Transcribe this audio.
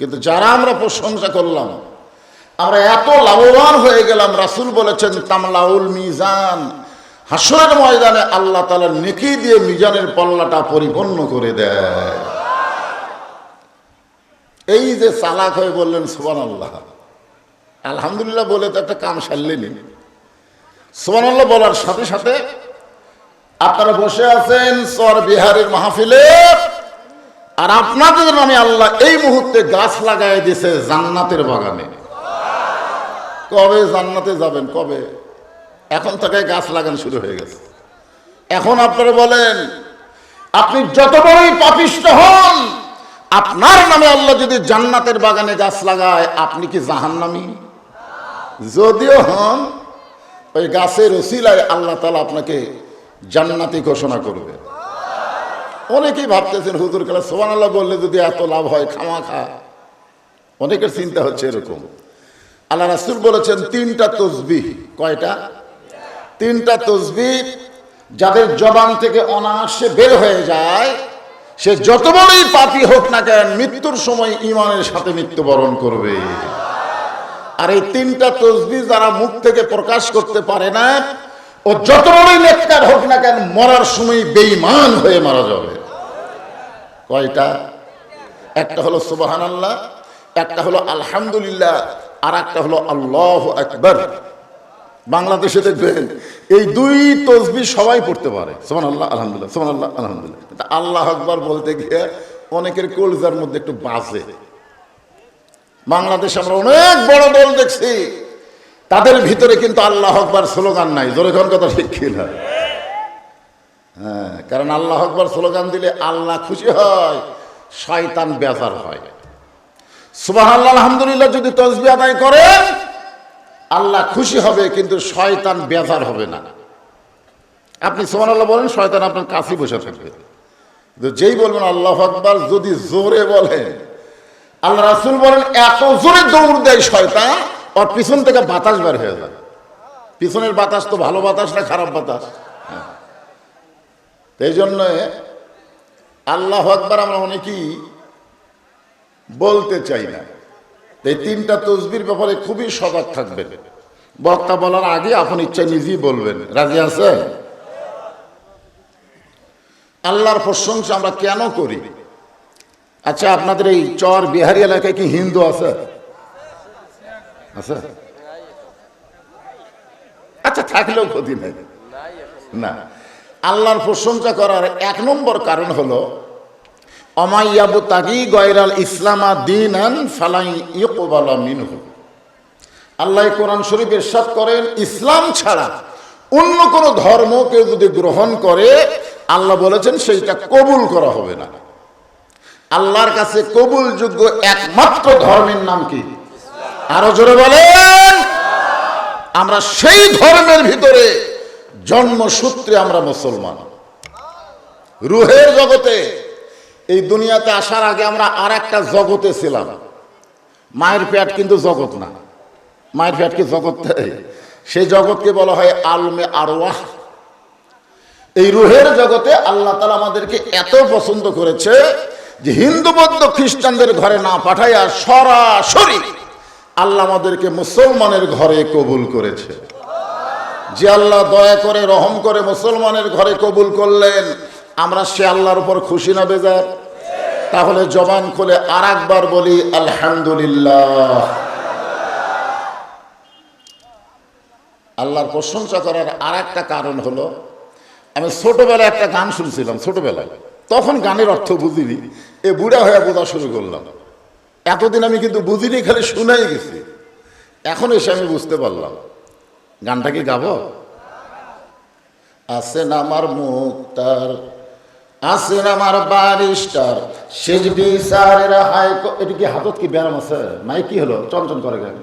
কিন্তু যারা আমরা প্রশংসা করলাম, আমরা এত লাভবান হয়ে গেলাম, রাসূল বলেছেন তামলাউল মিজান, হাসরের ময়দানে আল্লাহ তাআলা নেকি দিয়ে মিজানের পাল্লাটা পরিপূর্ণ করে দেয়। এই যে চালাক হয়ে বললেন সুবহানাল্লাহ, আলহামদুলিল্লাহ বলে তো একটা কাম সারলেনি। সুবহানাল্লাহ বলার সাথে সাথে আপনারা বসে আছেন চর বিহারের মাহফিলে, আর আপনাদের নামে আল্লাহ এই মুহূর্তে গাছ লাগাই দিয়েছে জান্নাতের বাগানে। কবে জান্নাতে যাবেন? কবে? এখন থেকে গাছ লাগানো শুরু হয়ে গেছে। এখন আপনারা বলেন, আপনি যত বড়ই পাপিষ্ঠ হন, আপনার নামে আল্লাহ যদি জান্নাতের বাগানে গাছ লাগায়, আপনি কি জাহান্নামী? যদিও হন, ওই গাছের ওসিলায় আল্লাহ তাআলা আপনাকে জান্নাতি ঘোষণা করবে। অনেকেই ভাবতেছেন হুজুর কালা সুবহানাল্লাহ বললে যদি এত লাভ হয় খামাখা, অনেকের চিন্তা হচ্ছে এরকম। আল্লাহ রাসূল বলেছেন তিনটা তসবিহ। কয়টা? তিনটা তসবিহ যাদের জবান থেকে অনায়াসে বের হয়ে যায়, সে যত বড়ই পাপী হোক না কেন মৃত্যুর সময় ঈমানের সাথে মৃত্যুবরণ করবে। আর এই তিনটা তসবিহ যারা মুখ থেকে প্রকাশ করতে পারে না, ও যত বড়ই নেককার হোক না কেন মরার সময় বেঈমান হয়ে মারা যাবে। কয়টা? একটা হলো সুবহানাল্লাহ, একটা হলো আলহামদুলিল্লাহ, আর একটা হলো আল্লাহু আকবার। বাংলাদেশে দেখবেন এই দুই তসবিহ সবাই পড়তে পারে, সুবহানাল্লাহ আলহামদুলিল্লাহ, সুবহানাল্লাহ আলহামদুলিল্লাহ। আল্লাহু আকবার বলতে গিয়ে অনেকের কলিজার মধ্যে একটু বাজে। বাংলাদেশে আমরা অনেক বড় দল দেখছি, তাদের ভিতরে কিন্তু আল্লাহু আকবার স্লোগান নাই। জোরে কোন কথা ঠিক কিনা? হ্যাঁ, কারণ আল্লাহু আকবার স্লোগান দিলে আল্লাহ খুশি হয়, শয়তান বেজার হয়। সুবহানাল্লাহ আলহামদুলিল্লাহ যদি তাসবিহ আদায় করেন, আল্লাহ খুশি হবে, কিন্তু শয়তান বেজার হবে না। আপনি সুবহানাল্লাহ বলেন, শয়তান আপনার কাছে বসে থাকবে। যেই বলবেন আল্লাহু আকবার, যদি জোরে বলেন, আল্লাহ রাসূল বলেন এত জোরে দৌড় দেয় শয়তান, ওর পিছন থেকে বাতাস বের হয়ে যায়। পিছনের বাতাস তো ভালো বাতাস না খারাপ বাতাস? এই জন্য আল্লাহু আকবার আমরা অনেকেই বলতে চাই না। এই তিনটা তসবিহর ব্যাপারে খুবই সজাগ থাকবেন। বক্তা বলার আগে আপনি ইচ্ছা নিজেই বলবেন। রাজি আছেন? আল্লাহর প্রশংসা আমরা কেন করি? আচ্ছা, আপনাদের এই চর বিহারি এলাকায় কি হিন্দু আছে? আছে? আচ্ছা, থাকলেও ক্ষতি নেই না। আল্লাহর প্রশংসা করার এক নম্বর কারণ হলো অমাইয়াবতাগি গয়রাল ইসলামা দীনান ফালাই ইউকবালা মিনহু। আল্লাহ কোরআন শরীফ ইরশাদ করেন, ইসলাম ছাড়া অন্য কোন ধর্ম কেউ যদি গ্রহণ করে, আল্লাহ বলেছেন সেইটা কবুল করা হবে না। আল্লাহর কাছে কবুলযোগ্য একমাত্র ধর্মের নাম কি? আরো জোরে বলেন। আমরা সেই ধর্মের ভিতরে জন্মসূত্রে আমরা মুসলমান। রুহের জগতে, এই দুনিয়াতে আসার আগে আমরা আর একটা জগতে ছিলাম। মায়ের পেট কিন্তু জগৎ না। মায়ের পেট কি জগৎ? সেই জগৎকে বলা হয় আলমে আরওয়াহ। এই রুহের জগতে আল্লাহ তাআলা আমাদেরকে এত পছন্দ করেছে যে হিন্দু বৌদ্ধ খ্রিস্টানদের ঘরে না পাঠাইয়া সরাসরি আল্লাহ আমাদেরকে মুসলমানের ঘরে কবুল করেছে। যে আল্লাহ দয়া করে রহম করে মুসলমানের ঘরে কবুল করলেন, আমরা সে আল্লাহর উপর খুশি না বেজার? তাহলে জবান খুলে আর একবার বলি আলহামদুলিল্লাহ। আল্লাহর প্রশংসা করার আর একটা কারণ হলো, আমি ছোটবেলায় একটা গান শুনছিলাম। ছোটবেলায় তখন গানের অর্থ বুঝিনি, এ বুড়া হয়ে বোঝা শুরু করলাম। এতদিন আমি কিন্তু বুঝিনি, খালি শুনেই গেছি। এখন এসে আমি বুঝতে পারলাম। গানটা কি গাবো? আসেন আমার মুক্তার, আসেন আমার বারিস্টার, শেষ বিচারের হাই। এটা কি হাতত কি ব্যায়াম আছে? নাই কি হলো? চঞ্চন করে গান।